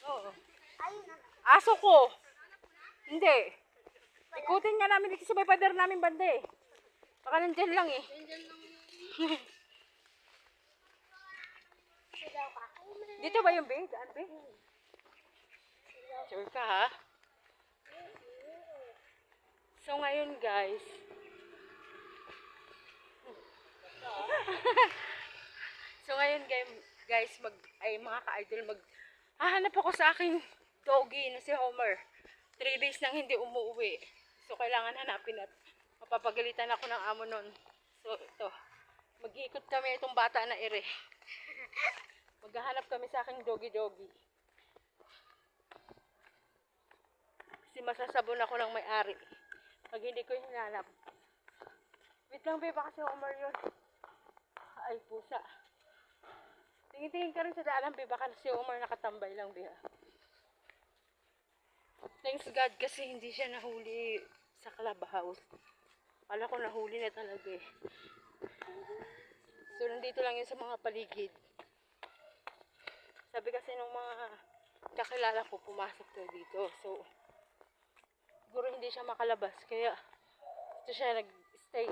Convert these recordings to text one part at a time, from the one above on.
Oo. Aso ko. Hindi. Ikutin nga namin dito sa may pader namin banda eh. Baka nandyan lang eh. Dito ba yung be? Daan be? Sure ka ha? So ngayon guys. So ngayon guys, mga ka-idol, hahanap ako sa aking doggy na si Homer. 3 days nang hindi umuwi. So kailangan hanapin at mapapagalitan ako ng amo nun. So ito, mag-iikot kami itong bata na ere. Maghahanap kami sa aking doggy. Kasi masasabon ako ng may-ari. Pag hindi ko hinanap. Wait lang be, baka si Homer yun. Ay pusa. Tingin-tingin ka rin sa daanan be, baka si Homer nakatambay lang be ha. Thanks God kasi hindi siya nahuli sa clubhouse. Akala ko nahuli na talaga eh. So nandito lang yun sa mga paligid. Sabi kasi nung mga kakilala ko pumasok to dito. So siguro hindi siya makalabas kaya ito siya nag-stay.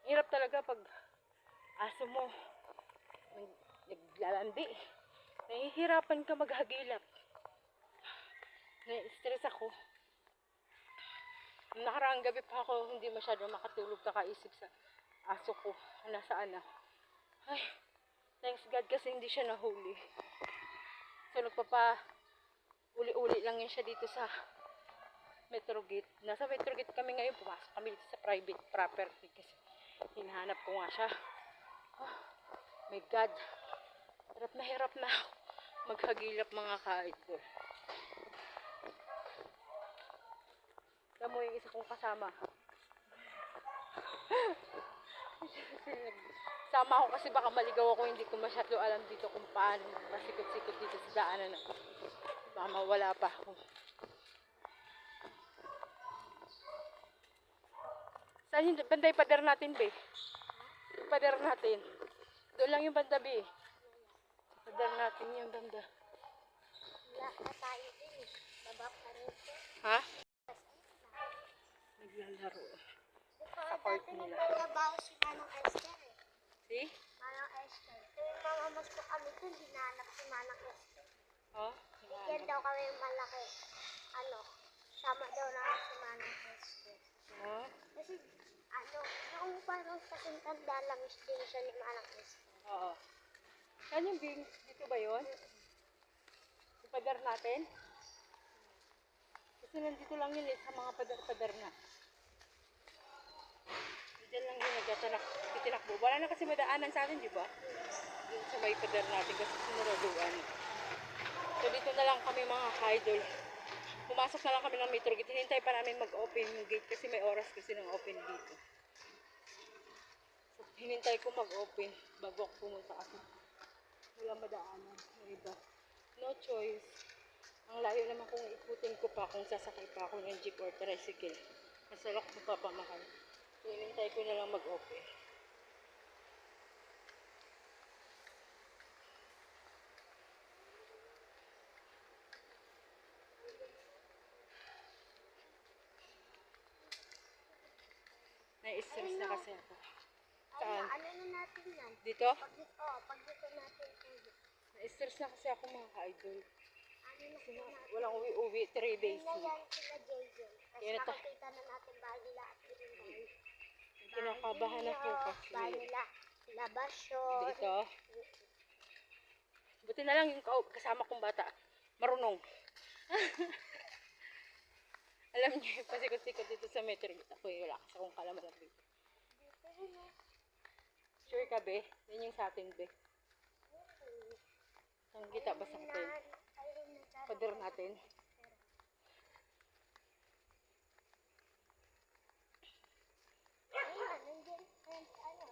Hirap talaga pag aso mo naglalandi. Nahihirapan ka maghagilap. Na-stress ako. Nakaraang gabi pa ako hindi masyado makatulog kakaisip sa aso ko. Nasaan na. Ay, thanks God kasi hindi siya nahuli. So uli-uli lang yun siya dito sa Metro Gate. Nasa Metro Gate kami ngayon. Pumasok kami dito sa private property kasi hinahanap ko nga siya. Oh, my God. Hirap na ako maghagilap mga ka-idol. Alam mo yung isa kong kasama. Sama ako kasi baka maligaw ako, hindi ko masyado alam dito kung paano masikot-sikot dito sa daanan. Baka mawala pa ako. Saan yung banday pader natin, be? Pader natin. Doon lang yung banda, be. Pader natin yung banda. Wala na tayo din eh. Baba pa rin ito. Ha? Naglalaro. Sa court nila. Nagtatrabaho si Manong Esther eh. Si? Manong Esther. Tuwing mga mas ko kami dun, hinanap si Manong Esther. Oh? Bigyan daw kami malaki. Sama daw namin si Manong Esther. Oh? Kasi, yung parang kasing tanda lang din siya ni Manong Esther. Oo. Saan yung bing? Dito ba yun? Yung pader natin? Kasi nandito lang yun sa mga pader na. Diyan lang yun nagtitinakbo. Wala na kasi madaanan sa atin, di ba? Dito sa may pader natin kasi sinuraduan. So dito na lang kami mga idol. Pumasok na lang kami ng Metro Gate. Hinintay pa namin mag-open yung gate kasi may oras kasi ng open dito. So hinintay ko mag-open bago ako pumunta kasi wala madaanan. Iba. No choice. Ang layo naman kung ikutin ko pa kung sasakay pa ako ng jeep or tricycle. Masalok ko pa pamahal. So hinintay ko na lang mag-open. Na-stress na kasi ako. Saan? Ano na natin yan? Dito? Pag dito natin uwi. Na-stress na kasi ako mga ka-idol. Ano na sila natin? Walang uwi-uwi, 3 days Yun na na. yan sila Jason. Tapos Yan na ta- nakakita na natin bahay nila at Irinday. Kinakabahan ako kasi. Bahay nila. Labasyon. Dito. Buti na lang yung kasama kong bata. Marunong. Alam niyo, pasikot-sikot dito sa Metro. Ako wala kasi akong kalamalan dito. Sure ka, be? Yan yung sa atin, be. Ang kita ba sa atin? Pader natin.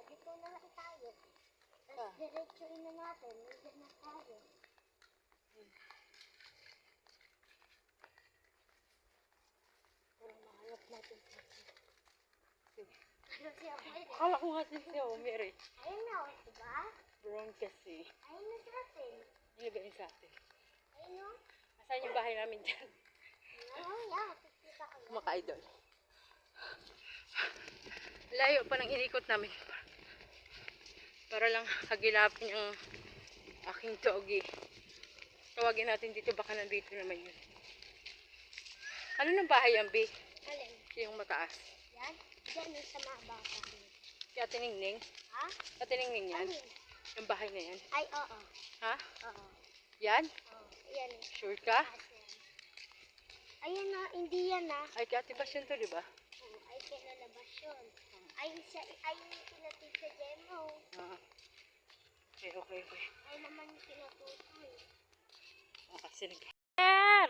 Dito na lang tayo. Tapos diretsuin na natin. Nandiyan na tayo. Para mahanap natin. Ano siya? Akala ko nga din siya, Mary. Ayun na, diba? Brown kasi. Ayun na sa atin. Yung galing sa atin. Ayun o. Asan yung bahay namin dyan? Oh, yeah. Kikita ko yan. Mga ka-idol. Layo pa ng inikot namin. Para lang hagilapin yung aking doggy. Tawagin natin dito, baka nandito naman yun. Ano ng bahay yan, B? Alin? Yung mataas. Yan? Diyan yung sa mga bata. Si Ate Ningning? Ha? Ate Ningning yan? Alin? Yung bahay na yan? Ay, oo. Ha? Oo. Yan? Oo. Yan. Sure ka? Ayan na, hindi yan na. Ay, kay Ate Bas yun to, di ba? Ay, kinalabas yun. Ay, kinatid sa demo. Ah. Okay, okay, okay. Ay naman yung kinatutoy. Kasi nag... Mer!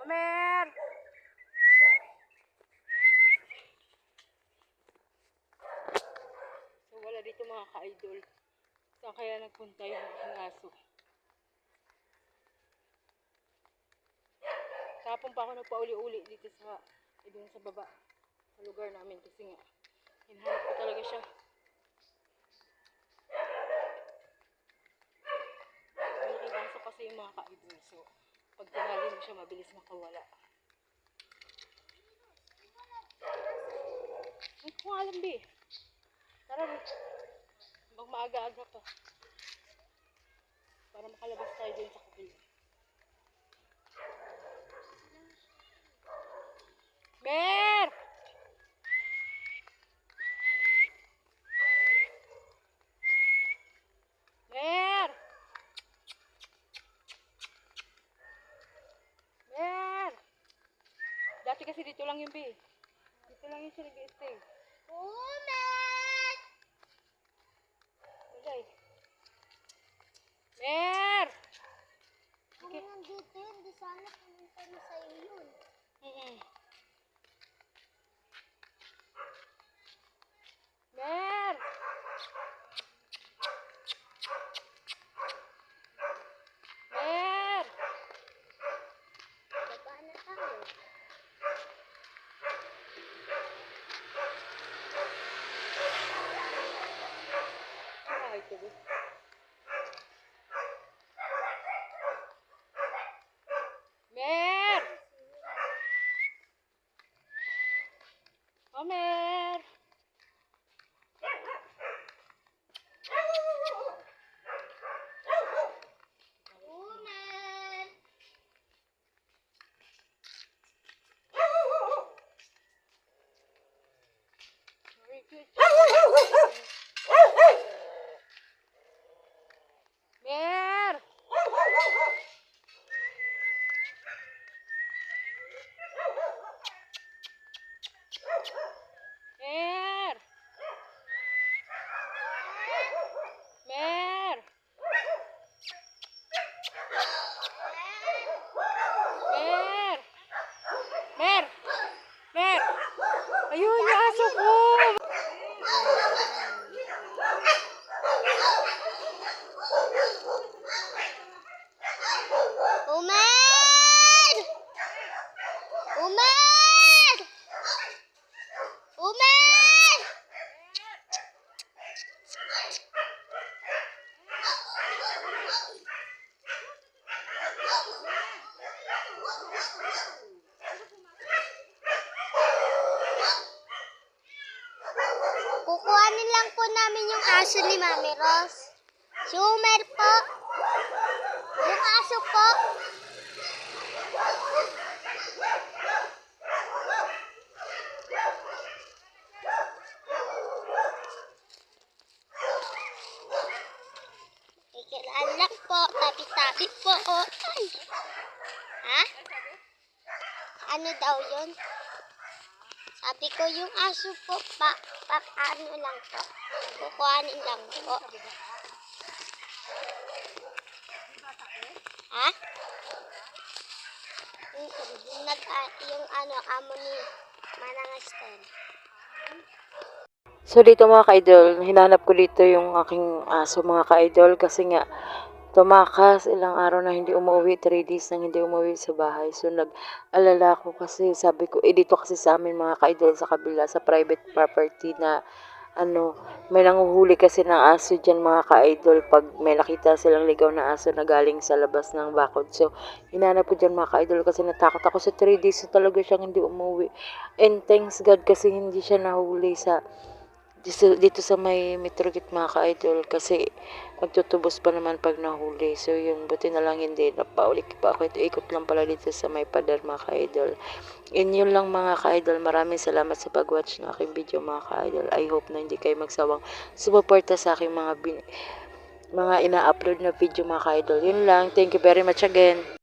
Mer! So, wala dito mga ka-idol. Saan kaya nagpunta yung mga aso? Tapon pa ako nagpauli-uli dito sa doon sa baba sa lugar namin kasi nga hinahanap ko talaga siya. Malaking aso kasi yung mga ka-idol. So, pag tinali mo siya, mabilis makawala. Hindi ko alam, B. Tara, mag maaga-aga pa. Para makalabas tayo dun sa kabila. Mer! Mer! Mer! Dati kasi dito lang yung B. Dito lang yung siya nag-i-stay. Umet! Okay. Mer! Kung nandito yun, di sana pumunta na sa'yo yun. Mer! Mer! Baba na tayo. Ay, tuloy. Mer! Oh, Mer! Umet! Very good. Mer! Mer! Mer! Mer! Mer! Mer! Ayun, yung aso ko! Umet! Umet! Umet! Kukuhanin lang po namin yung aso ni Mami Ros. Sumer po. Yung aso po. Ikilaan lang po. Tabi-tabi po. Oh. Ay. Ha? Ano daw yun? Sabi ko yung aso po ano lang po. Kukuhanin lang po. Ha? Yung amo ni Manangastel. So dito mga ka-idol, hinanap ko dito yung aking aso mga ka-idol kasi nga tumakas ilang araw na hindi umuwi, 3 days nang hindi umuwi sa bahay. So nag-alala ko kasi sabi ko, dito kasi sa amin mga ka-idol sa kabila sa private property na may nanguhuli kasi ng aso dyan mga ka-idol pag may nakita silang ligaw na aso na galing sa labas ng bakod. So, hinanap ko dyan mga ka-idol kasi natakot ako sa 3 days so talaga siyang hindi umuwi. And thanks God kasi hindi siya nahuli dito sa may Metrogit mga ka-idol kasi magtutubos pa naman pag nahuli. So yun, buti na lang hindi napaulik pa ako. Ito ikot lang pala dito sa may pader mga ka-idol. And yun lang mga ka-idol. Maraming salamat sa pag-watch ng aking video mga ka-idol. I hope na hindi kayo magsawang sumuporta sa aking mga ina-upload na video mga ka-idol. Yun lang. Thank you very much again.